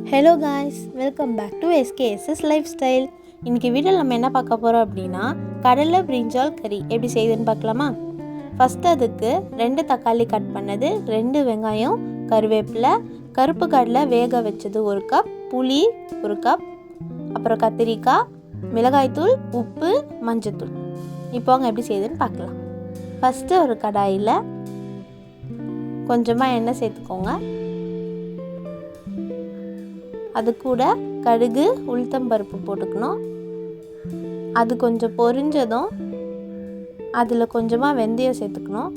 Hello guys, welcome back to SKS's lifestyle. இன்றைக்கி வீடியோவில் நம்ம என்ன பார்க்க போகிறோம் அப்படின்னா கடலை பிரிஞ்சால் கறி எப்படி செய்யுதுன்னு பார்க்கலாமா. ஃபஸ்ட்டு அதுக்கு 2 தக்காளி கட் பண்ணது, 2 வெங்காயம், கருவேப்பிலை, கருப்பு கடலை வேக வச்சது 1 கப், புளி 1 கப், அப்புறம் கத்திரிக்காய், மிளகாய்த்தூள், உப்பு, மஞ்சத்தூள். இப்போ அவங்க எப்படி செய்யுதுன்னு பார்க்கலாம். ஃபஸ்ட்டு ஒரு கடாயில் கொஞ்சமாக எண்ணெய் சேர்த்துக்கோங்க. அது கூட கடுகு, உளுத்தம்பருப்பு போட்டுக்கணும். அது கொஞ்சம் பொரிஞ்சதும் அதில் கொஞ்சமாக வெந்தயம் சேர்த்துக்கணும்.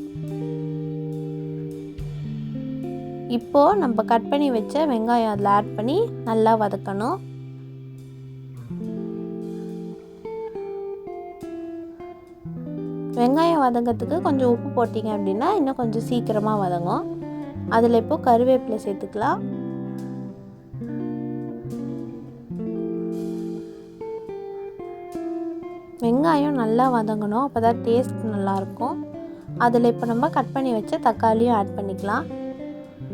இப்போது நம்ம கட் பண்ணி வச்ச வெங்காயம் அதில் ஆட் பண்ணி நல்லா வதக்கணும். வெங்காயம் வதங்கிறதுக்கு கொஞ்சம் உப்பு போட்டிங்க அப்படின்னா இன்னும் கொஞ்சம் சீக்கிரமாக வதங்கும். அதில் இப்போது கருவேப்பிலை சேர்த்துக்கலாம். வெங்காயம் நல்லா வதங்கணும், அப்போ தான் டேஸ்ட் நல்லாயிருக்கும். அதில் இப்போ நம்ம கட் பண்ணி வச்ச தக்காளியும் ஆட் பண்ணிக்கலாம்.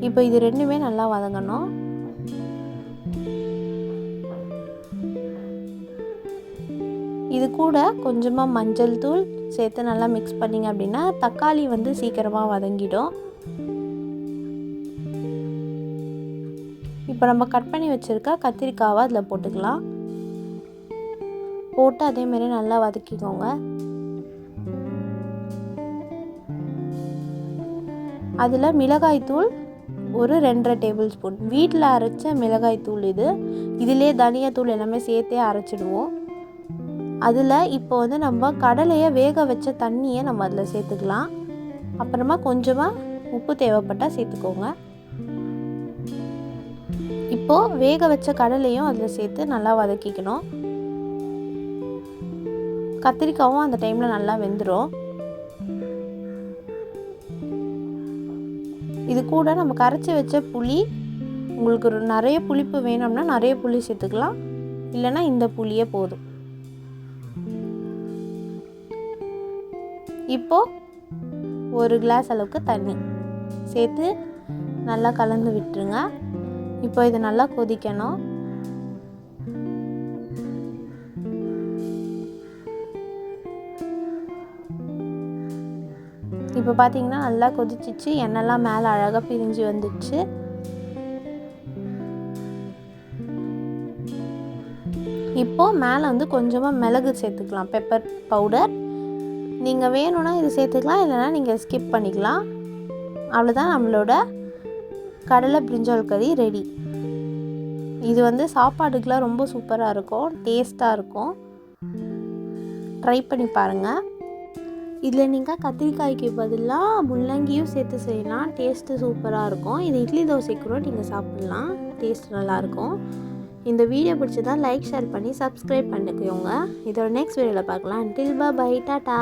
இப்போ இது ரெண்டுமே நல்லா வதங்கணும். இது கூட கொஞ்சமாக மஞ்சள் தூள் சேர்த்து நல்லா மிக்ஸ் பண்ணிங்க அப்படின்னா தக்காளி சீக்கிரமாக வதங்கிடும். இப்போ நம்ம கட் பண்ணி வச்சுருக்க கத்திரிக்காவை அதில் போட்டுக்கலாம். போட்டு அதேமாரி நல்லா வதக்கிக்கோங்க. அதில் மிளகாய்த்தூள் ஒரு 2.5 டேபிள் ஸ்பூன், வீட்டில் அரைச்ச மிளகாய்த்தூள் இதிலே தனியாத்தூள் எல்லாமே சேர்த்தே அரைச்சிடுவோம். அதில் இப்போ நம்ம கடலையை வேக வச்ச தண்ணியை நம்ம அதில் சேர்த்துக்கலாம். அப்புறமா கொஞ்சமாக உப்பு தேவைப்பட்டால் சேர்த்துக்கோங்க. இப்போது வேக வச்ச கடலையும் அதில் சேர்த்து நல்லா வதக்கிக்கணும். கத்திரிக்காவும் அந்த டைமில் நல்லா வெந்துடும். இது கூட நம்ம கரைச்சி வச்ச புளி, உங்களுக்கு நிறைய புளிப்பு வேணும்னா நிறைய புளி சேர்த்துக்கலாம், இல்லைன்னா இந்த புளியே போதும். இப்போது 1 கிளாஸ் அளவுக்கு தண்ணி சேர்த்து நல்லா கலந்து விட்டுருங்க. இப்போ இது நல்லா கொதிக்கணும். இப்போ பார்த்தீங்கன்னா நல்லா கொதிச்சிச்சு, எண்ணெய்லாம் மேலே அழகாக பிரிஞ்சு வந்துடுச்சு. இப்போது மேலே கொஞ்சமாக மிளகு சேர்த்துக்கலாம், பெப்பர் பவுடர். நீங்கள் வேணும்னா இது சேர்த்துக்கலாம், இல்லைனா நீங்கள் ஸ்கிப் பண்ணிக்கலாம். அவ்வளோதான், நம்மளோட கடலை பிரிஞ்சால் கறி ரெடி. இது சாப்பாடுக்கெலாம் ரொம்ப சூப்பராக இருக்கும், டேஸ்ட்டாக இருக்கும். ட்ரை பண்ணி பாருங்கள். இதில் நீங்கள் கத்திரிக்காய்க்கு பதிலாக முள்ளங்கியும் சேர்த்து செய்யலாம், டேஸ்ட்டு சூப்பராக இருக்கும். இது இட்லி தோசை கூட நீங்கள் சாப்பிட்லாம், டேஸ்ட் நல்லாயிருக்கும். இந்த வீடியோ பிடிச்சதா லைக், ஷேர் பண்ணி சப்ஸ்கிரைப் பண்ணிக்கோங்க. இதோட நெக்ஸ்ட் வீடியோவில் பார்க்கலாம். டில் பை, டாட்டா.